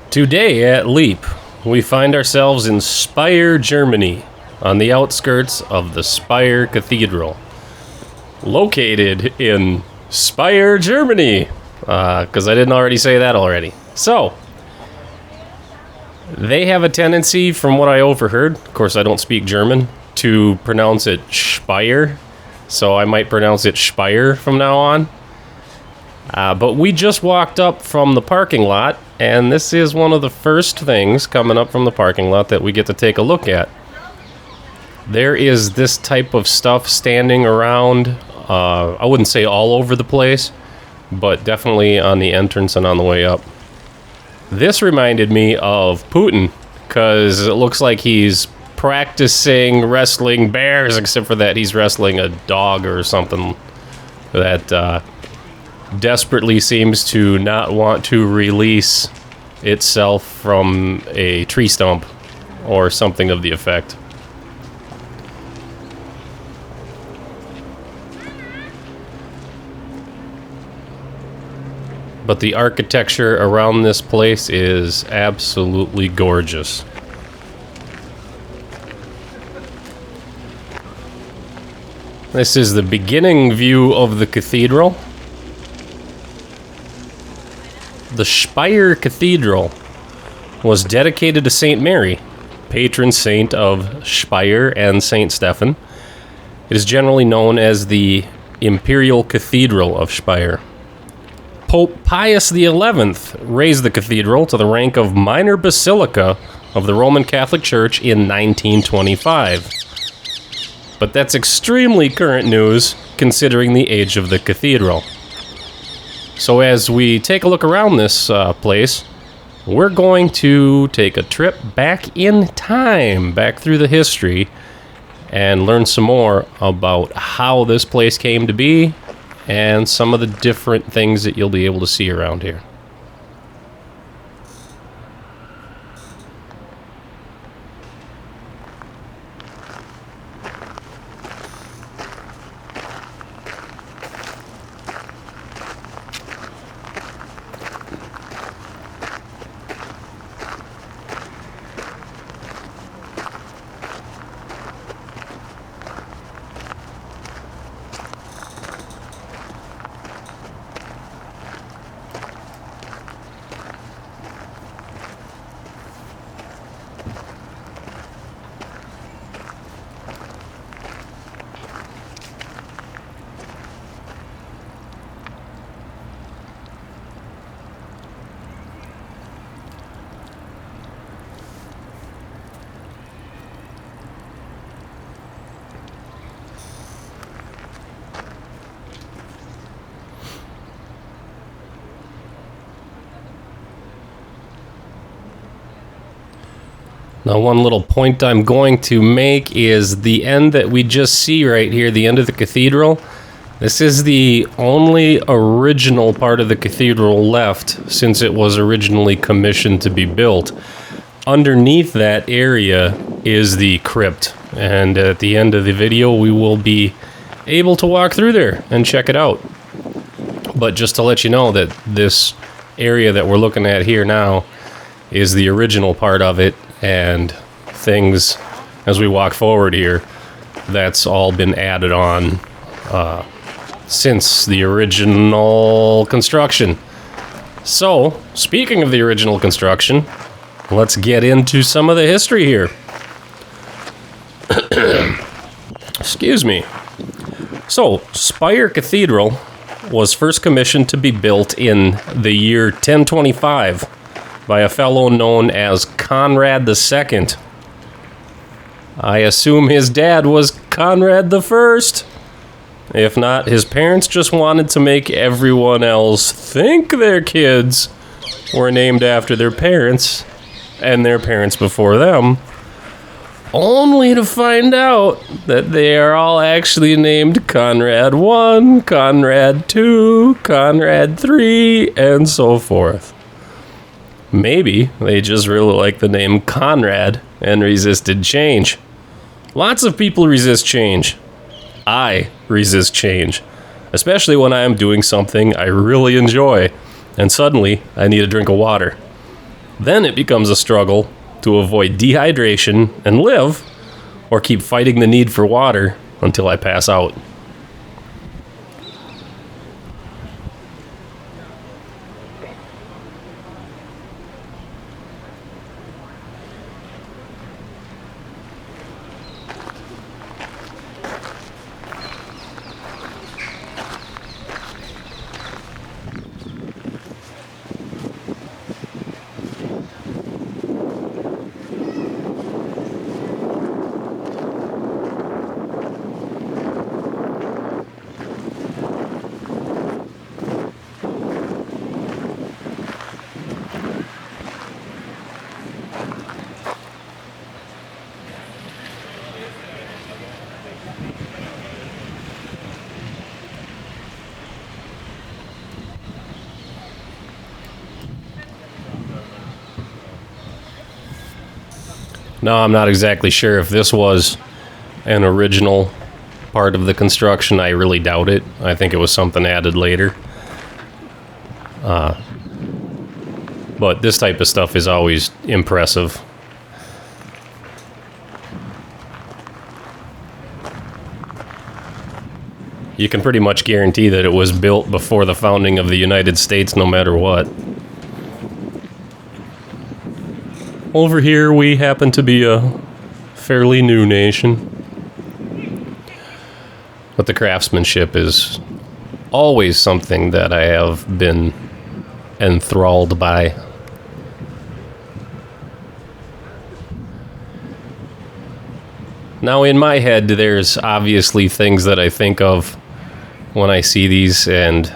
Today at Leap, we find ourselves in Speyer, Germany, on the outskirts of the Speyer Cathedral. Located in Speyer, Germany, because I didn't already say that already. So, they have a tendency, from what I overheard, of course I don't speak German, to pronounce it Speyer, so I might pronounce it Speyer from now on. But we just walked up from the parking lot, and this is one of the first things coming up from the parking lot that we get to take a look at. There is this type of stuff standing around, I wouldn't say all over the place, but definitely on the entrance and on the way up. This reminded me of Putin, because it looks like he's practicing wrestling bears, except for that he's wrestling a dog or something that desperately seems to not want to release itself from a tree stump or something of the effect. But the architecture around this place is absolutely gorgeous. This is the beginning view of the cathedral. The Speyer Cathedral was dedicated to St. Mary, patron saint of Speyer and St. Stephen. It is generally known as the Imperial Cathedral of Speyer. Pope Pius XI raised the cathedral to the rank of minor basilica of the Roman Catholic Church in 1925. But that's extremely current news considering the age of the cathedral. So as we take a look around this place, we're going to take a trip back in time, back through the history, and learn some more about how this place came to be and some of the different things that you'll be able to see around here. Now, one little point I'm going to make is the end that we just see right here, the end of the cathedral. This is the only original part of the cathedral left since it was originally commissioned to be built. Underneath that area is the crypt, and at the end of the video we will be able to walk through there and check it out. But just to let you know that this area that we're looking at here now is the original part of it, and things, as we walk forward here, that's all been added on since the original construction. So, speaking of the original construction, let's get into some of the history here. Excuse me. So, Speyer Cathedral was first commissioned to be built in the year 1025 by a fellow known as Conrad II. I assume his dad was Conrad I. If not, his parents just wanted to make everyone else think their kids were named after their parents and their parents before them, only to find out that they are all actually named Conrad I, Conrad II, Conrad III, and so forth. Maybe they just really like the name Conrad and resisted change. Lots of people resist change. I resist change, especially when I am doing something I really enjoy, and suddenly I need a drink of water. Then it becomes a struggle to avoid dehydration and live, or keep fighting the need for water until I pass out. No, I'm not exactly sure if this was an original part of the construction. I really doubt it. I think it was something added later. But this type of stuff is always impressive. You can pretty much guarantee that it was built before the founding of the United States, no matter what. Over here, we happen to be a fairly new nation. But the craftsmanship is always something that I have been enthralled by. Now, in my head, there's obviously things that I think of when I see these, and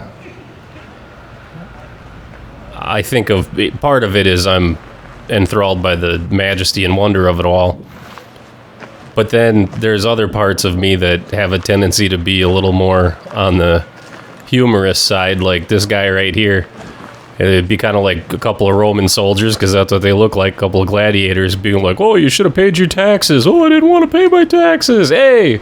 I think of part of it is I'm enthralled by the majesty and wonder of it all. But then there's other parts of me that have a tendency to be a little more on the humorous side, like this guy right here. It'd be kind of like a couple of Roman soldiers, because that's what they look like, a couple of gladiators being like, oh, you should have paid your taxes. Oh, I didn't want to pay my taxes. Hey,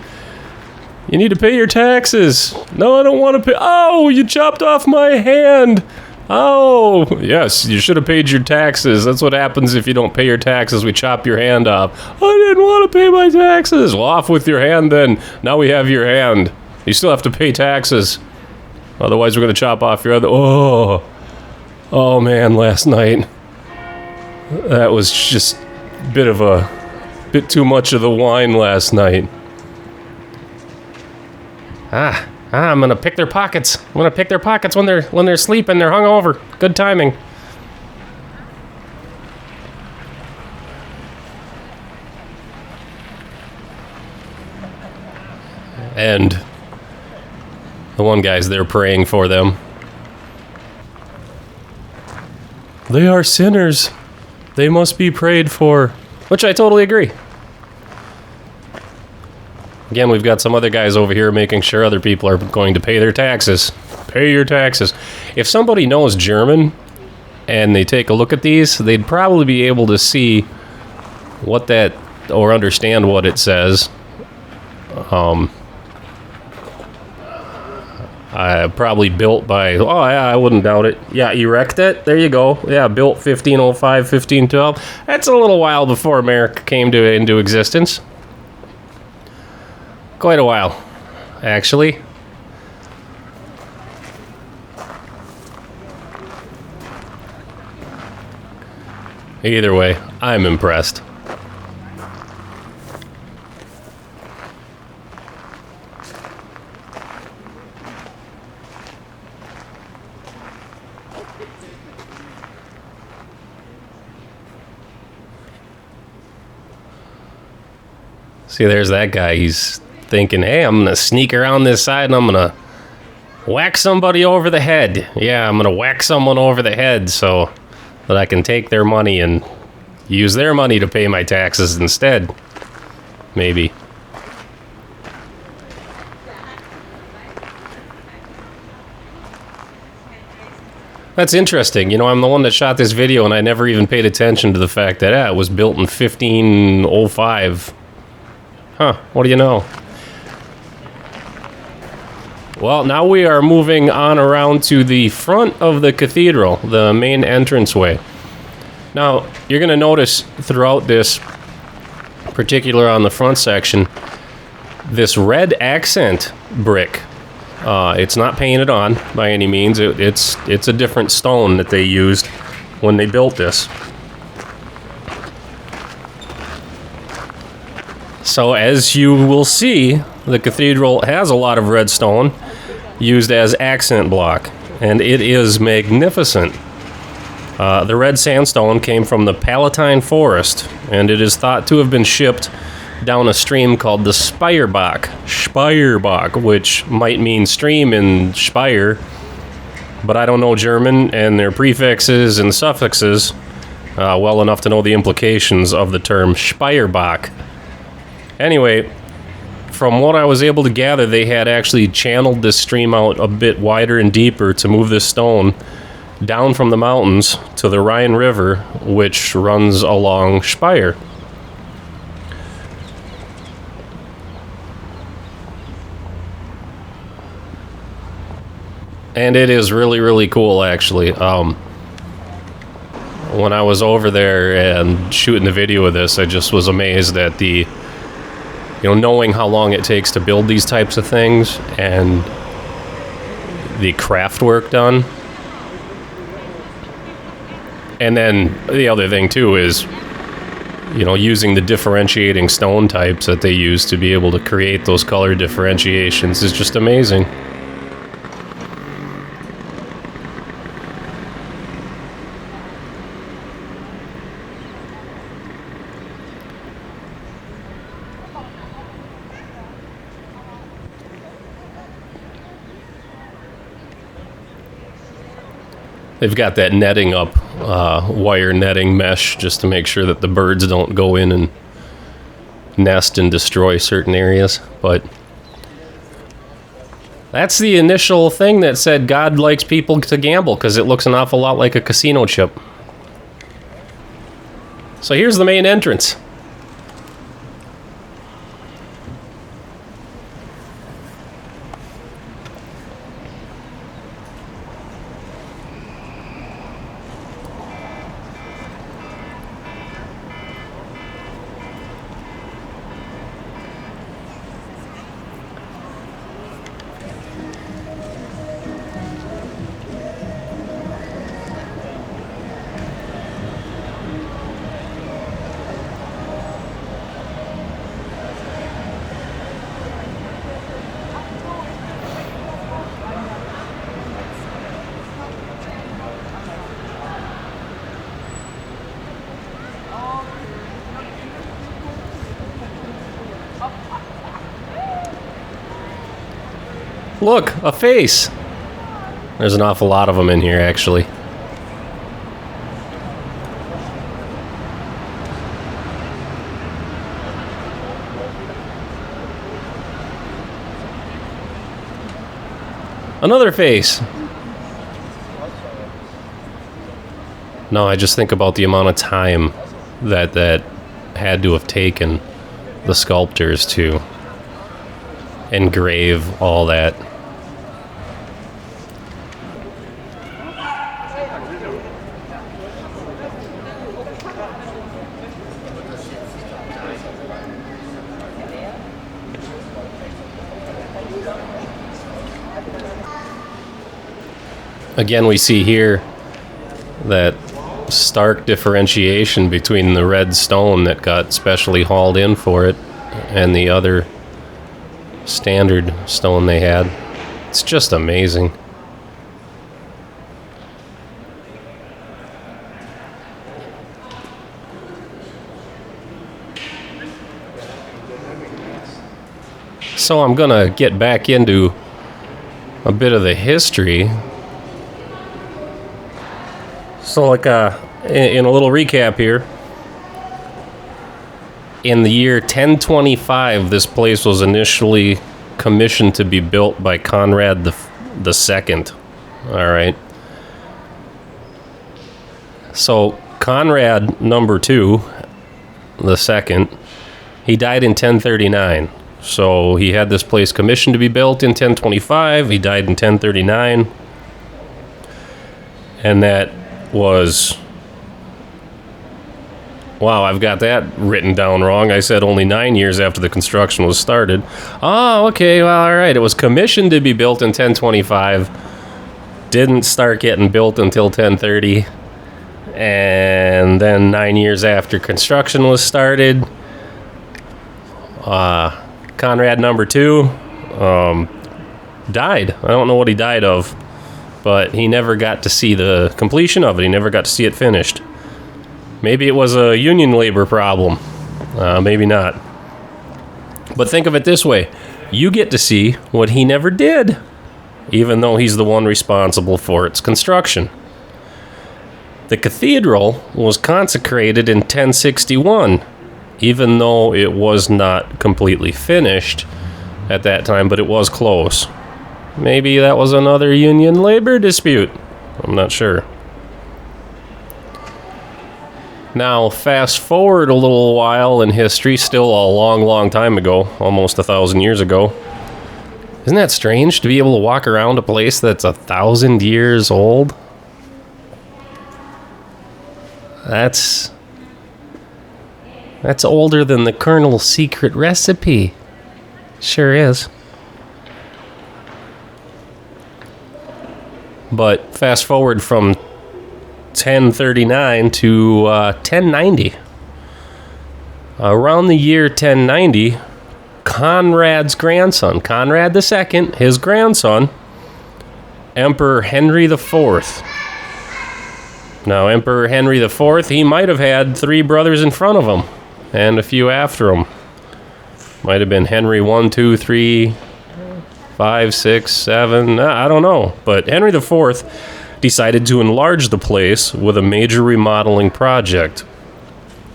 you need to pay your taxes. No, I don't want to pay. Oh, you chopped off my hand. Oh, yes, you should have paid your taxes. That's what happens if you don't pay your taxes. We chop your hand off. I didn't want to pay my taxes. Well, off with your hand then. Now we have your hand. You still have to pay taxes. Otherwise, we're going to chop off your other... Oh, man, last night. That was just a bit too much of the wine last night. I'm gonna pick their pockets. I'm gonna pick their pockets when they're sleeping. They're hungover. Good timing. And the one guy's there praying for them. They are sinners. They must be prayed for. Which I totally agree. Again, we've got some other guys over here making sure other people are going to pay their taxes. Pay your taxes. If somebody knows German and they take a look at these, they'd probably be able to see what that, or understand what it says. Probably built by, oh yeah, I wouldn't doubt it. Yeah, erected. There you go. Yeah, built 1505, 1512. That's a little while before America came into existence. Quite a while, actually. Either way, I'm impressed. See, there's that guy. He's thinking, hey, I'm going to sneak around this side and I'm going to whack somebody over the head. Yeah, I'm going to whack someone over the head so that I can take their money and use their money to pay my taxes instead. Maybe. That's interesting. You know, I'm the one that shot this video and I never even paid attention to the fact that it was built in 1505. Huh, what do you know? Well, now we are moving on around to the front of the cathedral, the main entranceway. Now, you're going to notice throughout this, particular on the front section, this red accent brick. It's not painted on by any means. It's a different stone that they used when they built this. So as you will see, the cathedral has a lot of red stone used as accent block, and it is magnificent. The red sandstone came from the Palatine Forest, and it is thought to have been shipped down a stream called the Speyer, which might mean stream in Speyer, but I don't know German and their prefixes and suffixes well enough to know the implications of the term Speyerbach. Anyway, from what I was able to gather, they had actually channeled this stream out a bit wider and deeper to move this stone down from the mountains to the Rhine River, which runs along Speyer. And it is really, really cool, actually. When I was over there and shooting the video of this, I just was amazed at the, knowing how long it takes to build these types of things and the craft work done. And then the other thing, too, is, using the differentiating stone types that they use to be able to create those color differentiations is just amazing. They've got that netting up, wire netting mesh, just to make sure that the birds don't go in and nest and destroy certain areas. But that's the initial thing that said God likes people to gamble, because it looks an awful lot like a casino chip. So here's the main entrance. Look, a face. There's an awful lot of them in here, actually. Another face. No, I just think about the amount of time that had to have taken the sculptors to engrave all that. Again, we see here that stark differentiation between the red stone that got specially hauled in for it and the other standard stone they had. It's just amazing. So I'm gonna get back into a bit of the history. So like in a little recap here, in the year 1025, this place was initially commissioned to be built by Conrad the Second. All right. So Conrad number 2, the second, he died in 1039. So he had this place commissioned to be built in 1025. He died in 1039. And that was... Wow, I've got that written down wrong. I said only 9 years after the construction was started. Oh, okay, well, all right. It was commissioned to be built in 1025. Didn't start getting built until 1030. And then 9 years after construction was started, Conrad number 2 died. I don't know what he died of, but he never got to see the completion of it. He never got to see it finished. Maybe it was a union labor problem. Maybe not. But think of it this way. You get to see what he never did, even though he's the one responsible for its construction. The cathedral was consecrated in 1061, even though it was not completely finished at that time, but it was close. Maybe that was another union labor dispute. I'm not sure. Now, fast forward a little while in history, still a long, long time ago, almost 1,000 years ago. Isn't that strange to be able to walk around a place that's 1,000 years old? That's older than the Colonel's secret recipe. Sure is. But fast forward from 1039 to 1090. Around the year 1090, Conrad's grandson, Conrad II, his grandson, Emperor Henry IV. Now, Emperor Henry IV, he might have had 3 brothers in front of him and a few after him. Might have been Henry 1, 2, 3, 5, 6, 7, I don't know. But Henry IV decided to enlarge the place with a major remodeling project.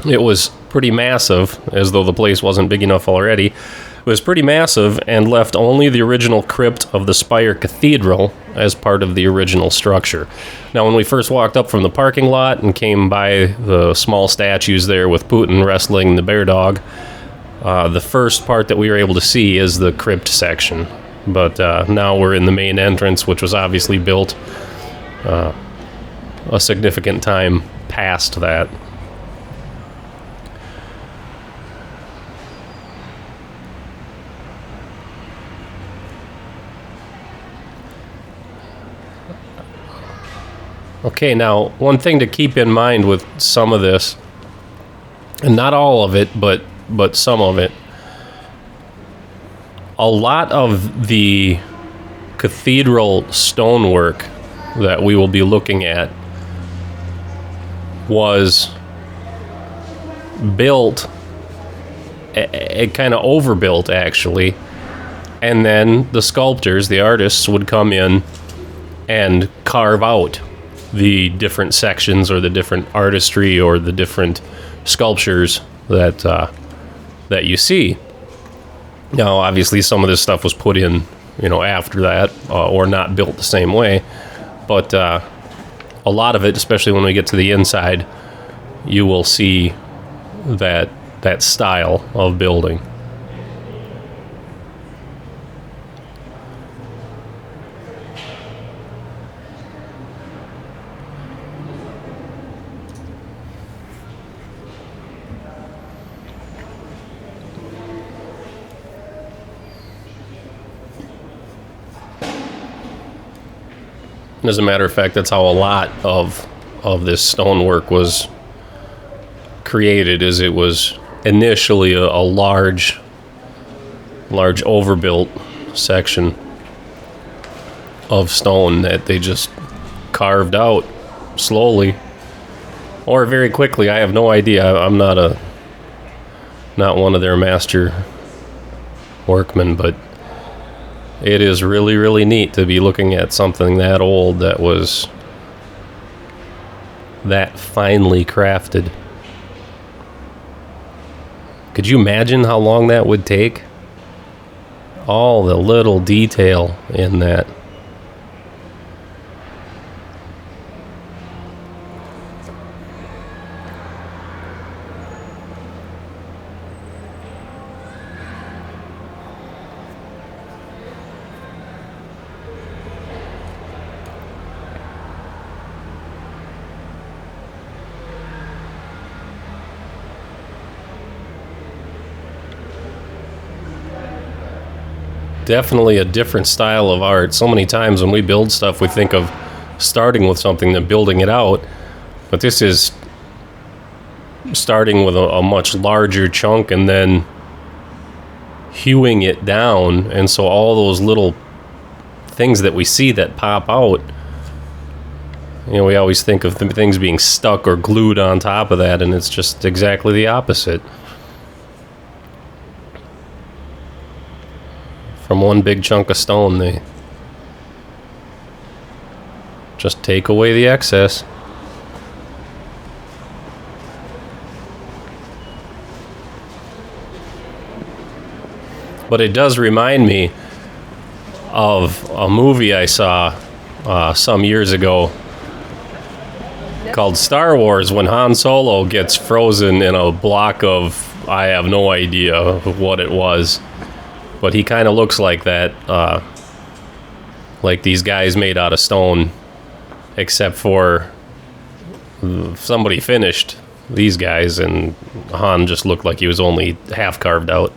It was pretty massive, as though the place wasn't big enough already. It was pretty massive and left only the original crypt of the Speyer Cathedral as part of the original structure. Now, when we first walked up from the parking lot and came by the small statues there with Putin wrestling the bear dog, the first part that we were able to see is the crypt section. But now we're in the main entrance, which was obviously built a significant time past that. Okay, now, one thing to keep in mind with some of this, and not all of it, but some of it, a lot of the cathedral stonework that we will be looking at was built, kind of overbuilt actually, and then the sculptors, the artists, would come in and carve out the different sections or the different artistry or the different sculptures that you see. Now, obviously, some of this stuff was put in, after that, or not built the same way. But a lot of it, especially when we get to the inside, you will see that style of building. As a matter of fact, that's how a lot of this stonework was created, is it was initially a large overbuilt section of stone that they just carved out slowly or very quickly. I have no idea. I'm not one of their master workmen, but it is really, really neat to be looking at something that old that was that finely crafted. Could you imagine how long that would take? All the little detail in that. definitely a different style of art. So many times when we build stuff, we think of starting with something and building it out. But this is starting with a much larger chunk and then hewing it down. And so all those little things that we see that pop out, we always think of things being stuck or glued on top of that, and it's just exactly the opposite. From one big chunk of stone, they just take away the excess. But it does remind me of a movie I saw some years ago called Star Wars, when Han Solo gets frozen in a block of, I have no idea what it was, but he kind of looks like that, like these guys made out of stone, except for somebody finished these guys, and Han just looked like he was only half carved out.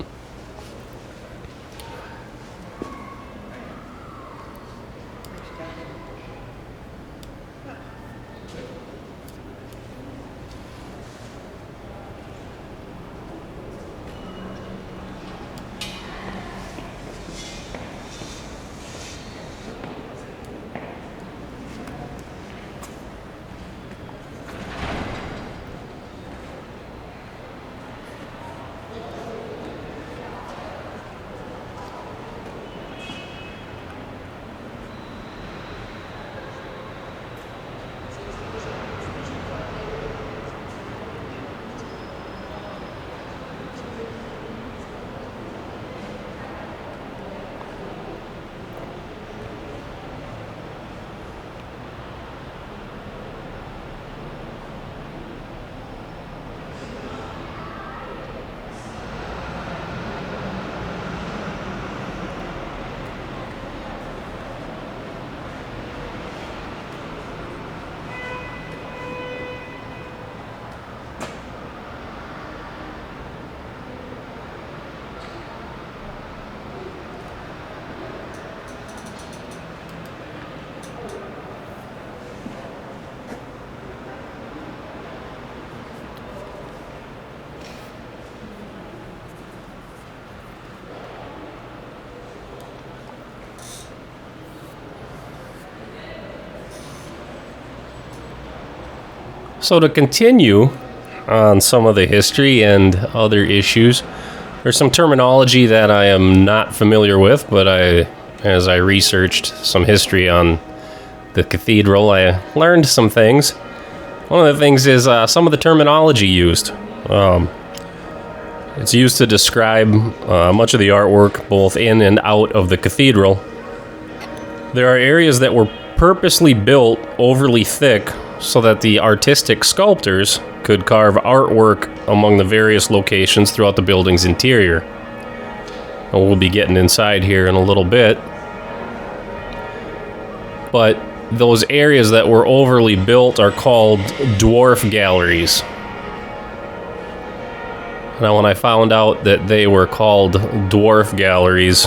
So to continue on some of the history and other issues, there's some terminology that I am not familiar with, but as I researched some history on the cathedral, I learned some things. One of the things is some of the terminology used. It's used to describe much of the artwork, both in and out of the cathedral. There are areas that were purposely built overly thick so that the artistic sculptors could carve artwork among the various locations throughout the building's interior. And we'll be getting inside here in a little bit. But those areas that were overly built are called dwarf galleries. Now, when I found out that they were called dwarf galleries,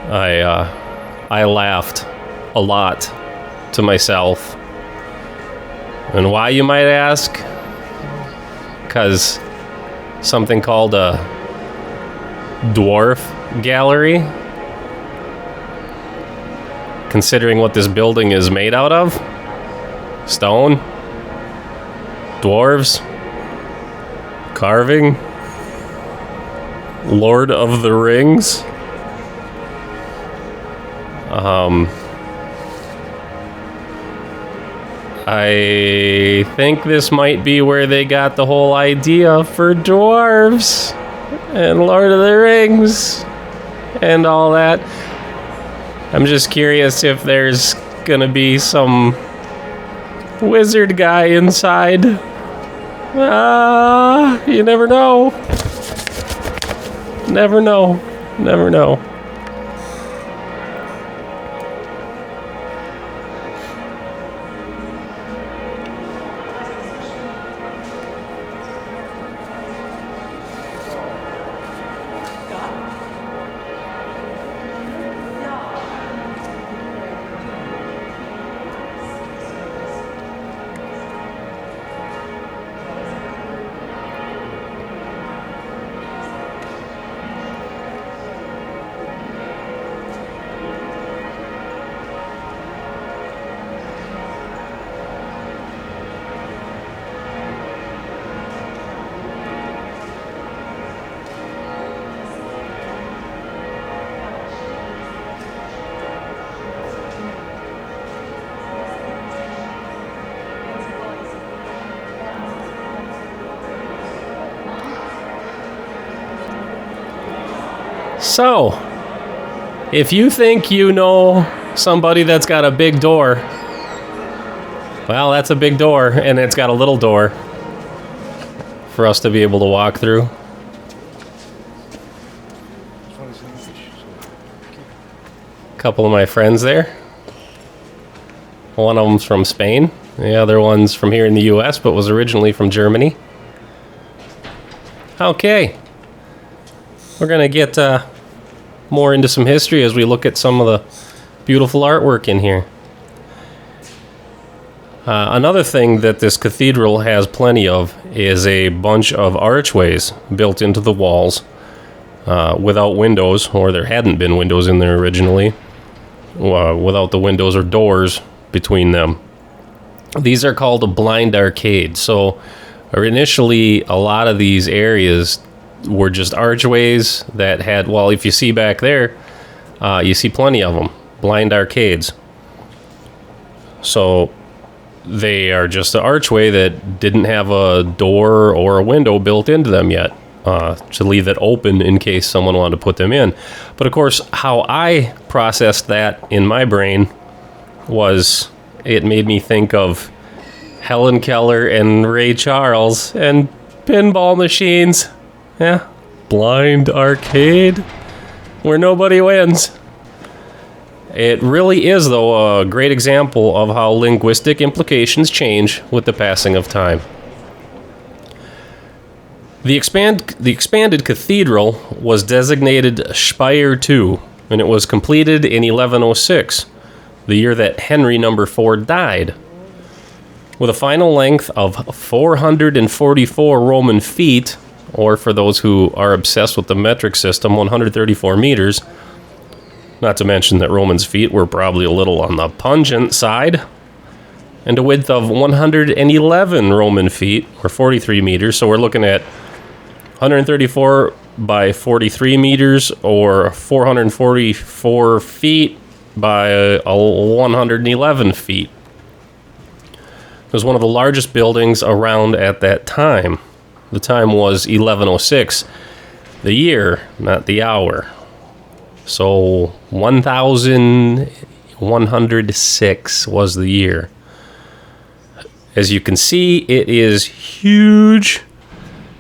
I laughed a lot to myself. And why, you might ask? Because something called a dwarf gallery, considering what this building is made out of, stone, dwarves, carving, Lord of the Rings. I think this might be where they got the whole idea for dwarves and Lord of the Rings and all that. I'm just curious if there's gonna be some wizard guy inside. You never know. Never know. Never know. So, if you think you know somebody that's got a big door, well, that's a big door, and it's got a little door for us to be able to walk through. A couple of my friends there. One of them's from Spain. The other one's from here in the U.S., but was originally from Germany. Okay. We're going to get more into some history as we look at some of the beautiful artwork in here. Another thing that this cathedral has plenty of is a bunch of archways built into the walls without windows, or there hadn't been windows in there originally, without the windows or doors between them. These are called a blind arcade. So initially, a lot of these areas were just archways that had, well, if you see back there, you see plenty of them, blind arcades. So they are just an archway that didn't have a door or a window built into them yet, to leave it open in case someone wanted to put them in. But of course, how I processed that in my brain was, it made me think of Helen Keller and Ray Charles and pinball machines. Yeah, blind arcade where nobody wins. It really is, though, a great example of how linguistic implications change with the passing of time. The expanded cathedral was designated Speyer II, and it was completed in 1106, the year that Henry IV died. With a final length of 444 Roman feet, or for those who are obsessed with the metric system, 134 meters, not to mention that Romans' feet were probably a little on the pungent side, and a width of 111 Roman feet, or 43 meters, so we're looking at 134 by 43 meters, or 444 feet by 111 feet. It was one of the largest buildings around at that time. The time was 1106. The year, not the hour. So 1106 was the year. As you can see, it is huge.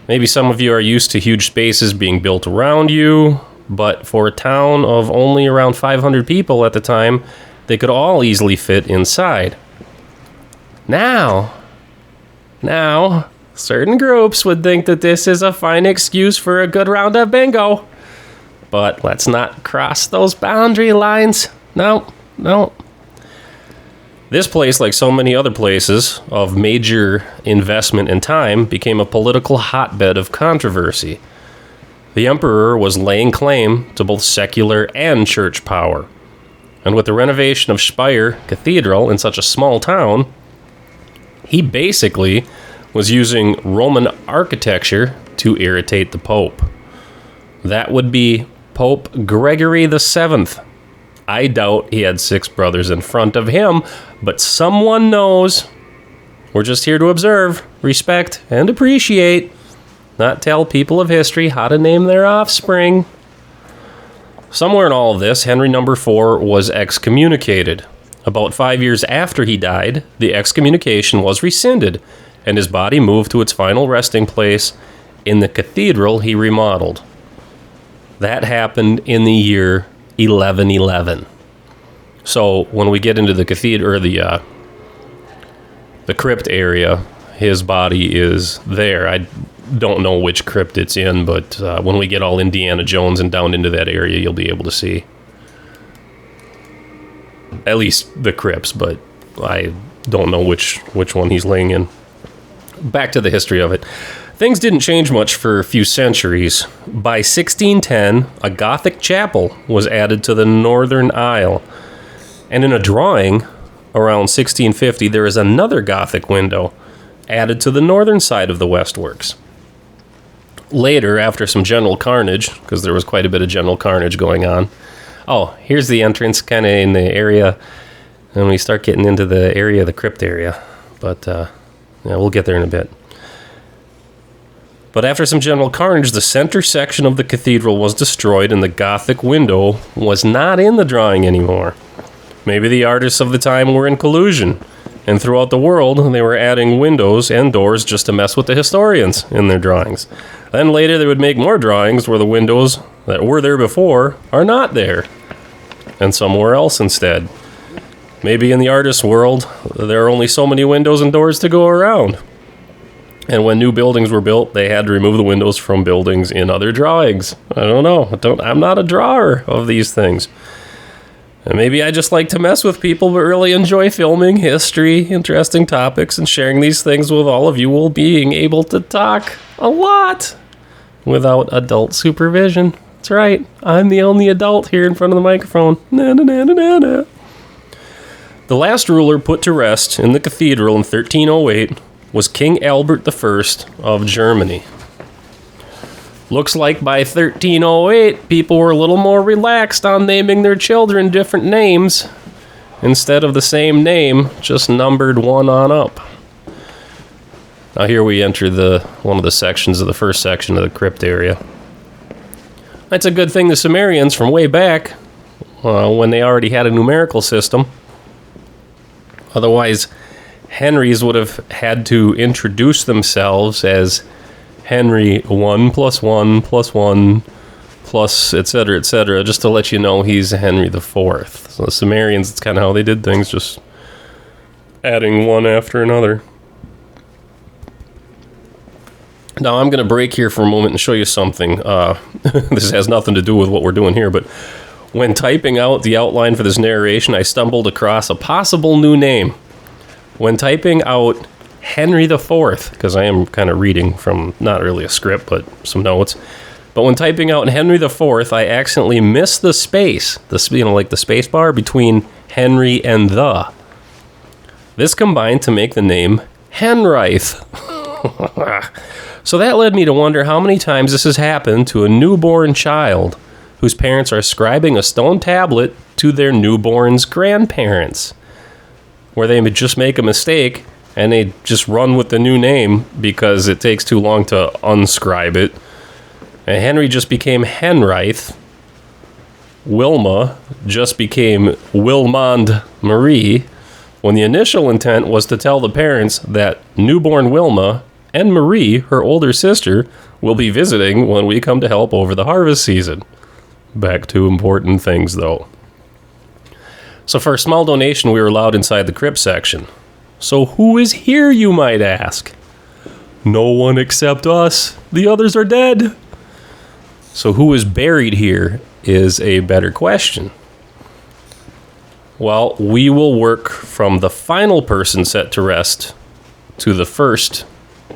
Maybe some of you are used to huge spaces being built around you, but for a town of only around 500 people at the time, they could all easily fit inside. Now, certain groups would think that this is a fine excuse for a good round of bingo. But let's not cross those boundary lines. No. This place, like so many other places of major investment and time, became a political hotbed of controversy. The emperor was laying claim to both secular and church power. And with the renovation of Speyer Cathedral in such a small town, he basically was using Roman architecture to irritate the Pope. That would be Pope Gregory VII. I doubt he had 6 brothers in front of him, but someone knows. We're just here to observe, respect, and appreciate, not tell people of history how to name their offspring. Somewhere in all of this, Henry IV was excommunicated. About 5 years after he died, the excommunication was rescinded, and his body moved to its final resting place in the cathedral he remodeled. That happened in the year 1111. So when we get into the cathedral, or the crypt area, his body is there. I don't know which crypt it's in, but when we get all Indiana Jones and down into that area, you'll be able to see at least the crypts, but I don't know which one he's laying in. Back to the history of it. Things didn't change much for a few centuries. By 1610, a Gothic chapel was added to the northern aisle. And in a drawing around 1650, there is another Gothic window added to the northern side of the westworks. Later, after some general carnage, because there was quite a bit of general carnage going on. Oh, here's the entrance, kind of in the area, and we start getting into the area, the crypt area. But yeah, we'll get there in a bit. But after some general carnage, the center section of the cathedral was destroyed and the Gothic window was not in the drawing anymore. Maybe the artists of the time were in collusion, and throughout the world they were adding windows and doors just to mess with the historians in their drawings. Then later they would make more drawings where the windows that were there before are not there, and somewhere else instead. Maybe in the artist's world, there are only so many windows and doors to go around. And when new buildings were built, they had to remove the windows from buildings in other drawings. I don't know. I'm not a drawer of these things. And maybe I just like to mess with people, but really enjoy filming history, interesting topics, and sharing these things with all of you while being able to talk a lot without adult supervision. That's right. I'm the only adult here in front of the microphone. Na, na, na, na, na. The last ruler put to rest in the cathedral in 1308 was King Albert I of Germany. Looks like by 1308, people were a little more relaxed on naming their children different names instead of the same name, just numbered one on up. Now here we enter one of the sections of the first section of the crypt area. That's a good thing the Sumerians from way back, when they already had a numerical system. Otherwise, Henrys would have had to introduce themselves as Henry 1 plus 1 plus 1 plus etc., just to let you know he's Henry the Fourth. So the Sumerians, it's kind of how they did things, just adding one after another. Now I'm going to break here for a moment and show you something. This has nothing to do with what we're doing here, but when typing out the outline for this narration, I stumbled across a possible new name. When typing out Henry the Fourth, because I am kind of reading from not really a script, but some notes. But when typing out Henry the Fourth, I accidentally missed the space, like the space bar between Henry and the. This combined to make the name Henrith. So that led me to wonder how many times this has happened to a newborn child whose parents are scribing a stone tablet to their newborn's grandparents, where they would just make a mistake and they just run with the new name because it takes too long to unscribe it. And Henry just became Henrith. Wilma just became Wilmond Marie, when the initial intent was to tell the parents that newborn Wilma and Marie, her older sister, will be visiting when we come to help over the harvest season. Back to important things, though. So for a small donation, we were allowed inside the crypt section. So who is here, you might ask? No one except us. The others are dead. So who is buried here is a better question. Well, we will work from the final person set to rest to the first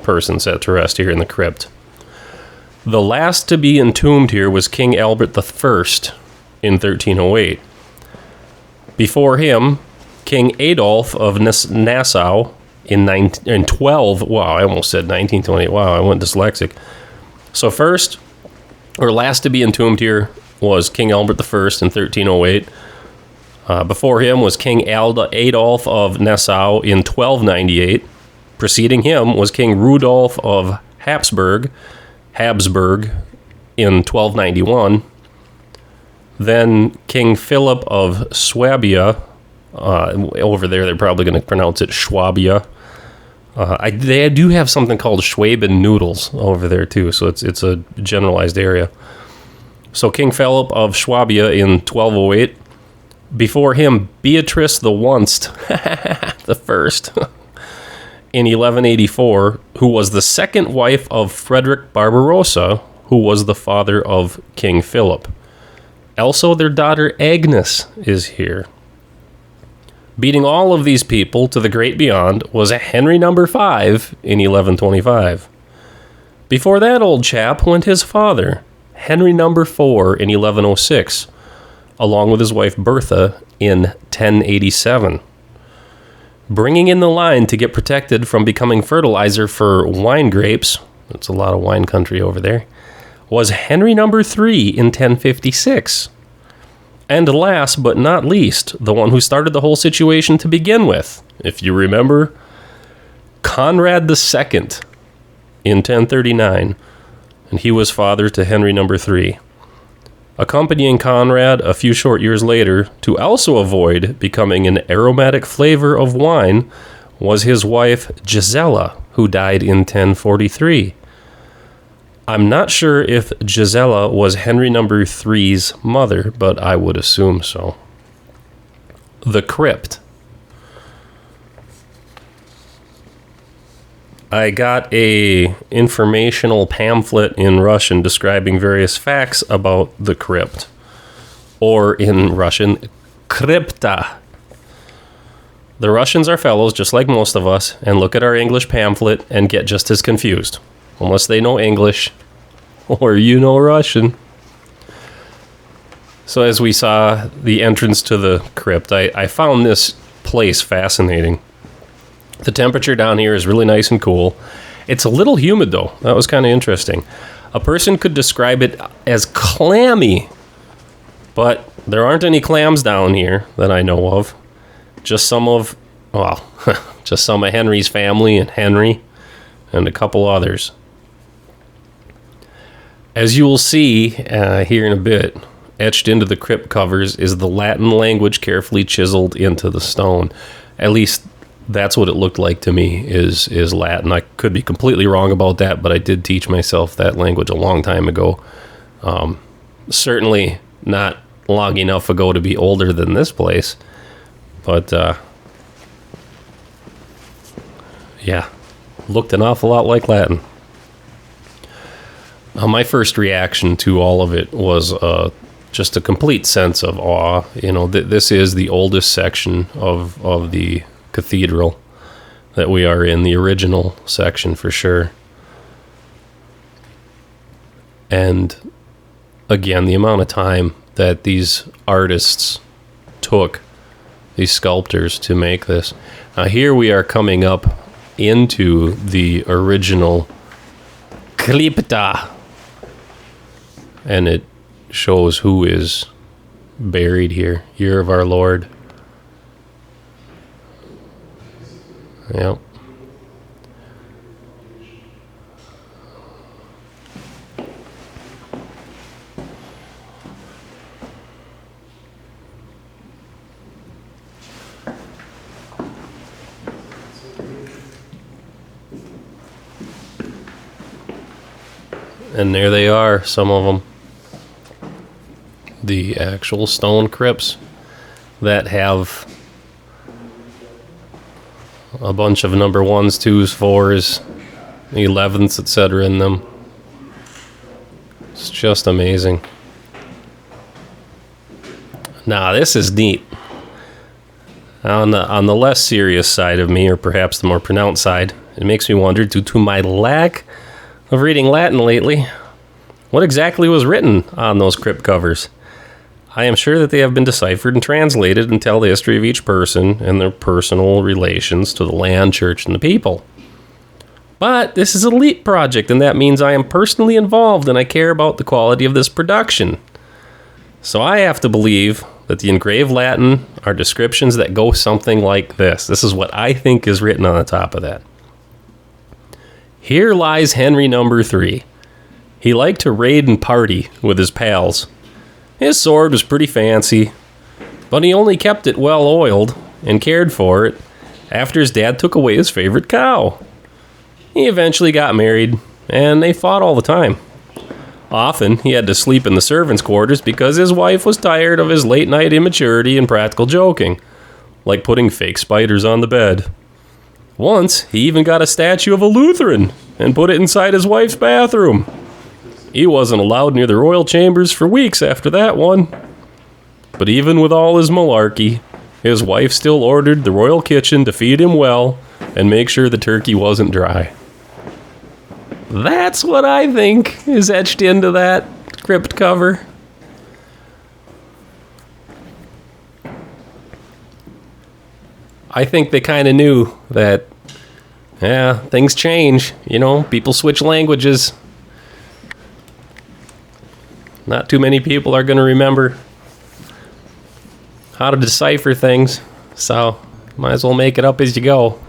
person set to rest here in the crypt. The last to be entombed here was King Albert I in 1308. Before him, King Adolf of Nassau in 12. Wow, I almost said 1928. Wow, I went dyslexic. So last to be entombed here was King Albert I in 1308. Before him was King Adolf of Nassau in 1298. Preceding him was King Rudolf of Habsburg in 1291. Then King Philip of Swabia, over there they're probably going to pronounce it Schwabia. They do have something called Schwaben noodles over there too, so it's a generalized area. So King Philip of Swabia in 1208. Before him, Beatrice the Onst, the first, in 1184, who was the second wife of Frederick Barbarossa, who was the father of King Philip. Also, their daughter Agnes is here. Beating all of these people to the great beyond was Henry No. 5 in 1125. Before that old chap went his father, Henry No. 4 in 1106, along with his wife Bertha in 1087. Bringing in the line to get protected from becoming fertilizer for wine grapes, that's a lot of wine country over there, was Henry No. 3 in 1056. And last but not least, the one who started the whole situation to begin with, if you remember, Conrad II in 1039, and he was father to Henry III. Accompanying Conrad a few short years later, to also avoid becoming an aromatic flavor of wine, was his wife Gisela, who died in 1043. I'm not sure if Gisela was Henry III's mother, but I would assume so. The crypt. I got a informational pamphlet in Russian describing various facts about the crypt, or in Russian, krypta. The Russians are fellows just like most of us and look at our English pamphlet and get just as confused, unless they know English or you know Russian. So as we saw the entrance to the crypt, I found this place fascinating. The temperature down here is really nice and cool. It's a little humid, though. That was kind of interesting. A person could describe it as clammy, but there aren't any clams down here that I know of. Just some of Henry's family and Henry and a couple others. As you will see here in a bit, etched into the crypt covers is the Latin language carefully chiseled into the stone. At least that's what it looked like to me, is Latin. I could be completely wrong about that, but I did teach myself that language a long time ago. Certainly not long enough ago to be older than this place. But, yeah, looked an awful lot like Latin. My first reaction to all of it was just a complete sense of awe. You know, this is the oldest section of the cathedral that we are in, the original section for sure. And again, the amount of time that these artists took, these sculptors, to make this. Here we are coming up into the original crypta, and it shows who is buried here. Year of our Lord. Yep. And there they are, some of them. The actual stone crypts that have a bunch of number 1s, 2s, 4s, 11s, etc. in them. It's just amazing. Now, this is neat. On the less serious side of me, or perhaps the more pronounced side, it makes me wonder, due to my lack of reading Latin lately, what exactly was written on those crypt covers. I am sure that they have been deciphered and translated and tell the history of each person and their personal relations to the land, church, and the people. But this is an elite project, and that means I am personally involved and I care about the quality of this production. So I have to believe that the engraved Latin are descriptions that go something like this. This is what I think is written on the top of that. Here lies Henry III. He liked to raid and party with his pals. His sword was pretty fancy, but he only kept it well oiled and cared for it after his dad took away his favorite cow. He eventually got married, and they fought all the time. Often, he had to sleep in the servants' quarters because his wife was tired of his late-night immaturity and practical joking, like putting fake spiders on the bed. Once, he even got a statue of a Lutheran and put it inside his wife's bathroom. He wasn't allowed near the royal chambers for weeks after that one. But even with all his malarkey, his wife still ordered the royal kitchen to feed him well and make sure the turkey wasn't dry. That's what I think is etched into that crypt cover. I think they kind of knew that, yeah, things change. You know, people switch languages. Not too many people are going to remember how to decipher things, so might as well make it up as you go.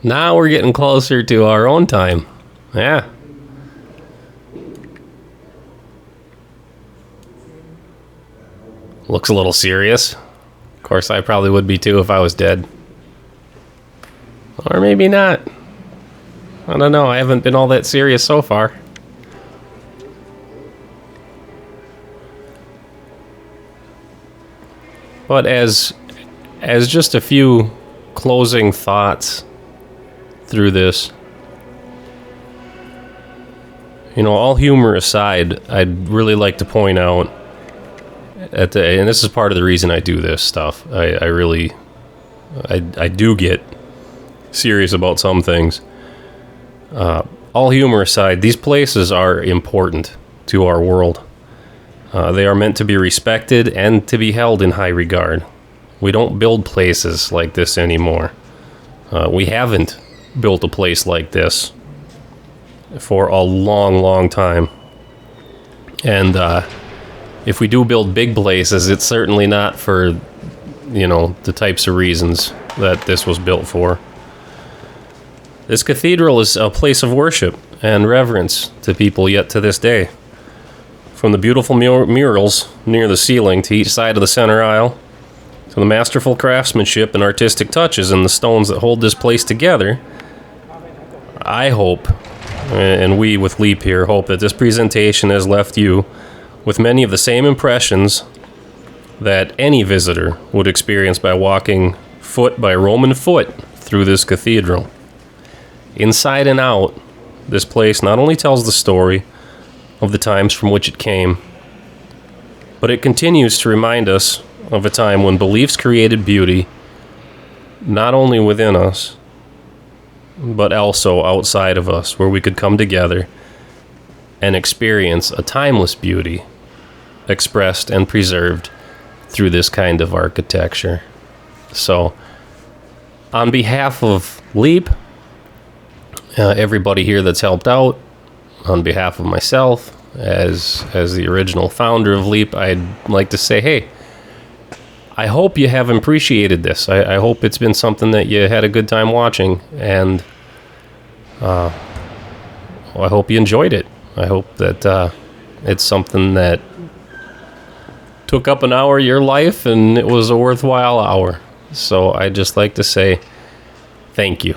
Now we're getting closer to our own time. Yeah. Looks a little serious. Of course, I probably would be too if I was dead. Or maybe not. I don't know. I haven't been all that serious so far. But as just a few closing thoughts through this, you know, all humor aside, I'd really like to point out and this is part of the reason I do this stuff. I really do get serious about some things. All humor aside, these places are important to our world. They are meant to be respected and to be held in high regard. We don't build places like this anymore. We haven't built a place like this for a long, long time. And if we do build big places, it's certainly not for, you know, the types of reasons that this was built for. This cathedral is a place of worship and reverence to people yet to this day. From the beautiful murals near the ceiling to each side of the center aisle, to the masterful craftsmanship and artistic touches in the stones that hold this place together, I hope, and we with Leap here hope, that this presentation has left you with many of the same impressions that any visitor would experience by walking foot by Roman foot through this cathedral. Inside and out, this place not only tells the story of the times from which it came, but it continues to remind us of a time when beliefs created beauty, not only within us, but also outside of us, where we could come together and experience a timeless beauty expressed and preserved through this kind of architecture. So, on behalf of Leap, everybody here that's helped out, on behalf of myself, as the original founder of Leap, I'd like to say, hey, I hope you have appreciated this. I hope it's been something that you had a good time watching, and I hope you enjoyed it. I hope that it's something that took up an hour of your life and it was a worthwhile hour. So I'd just like to say thank you.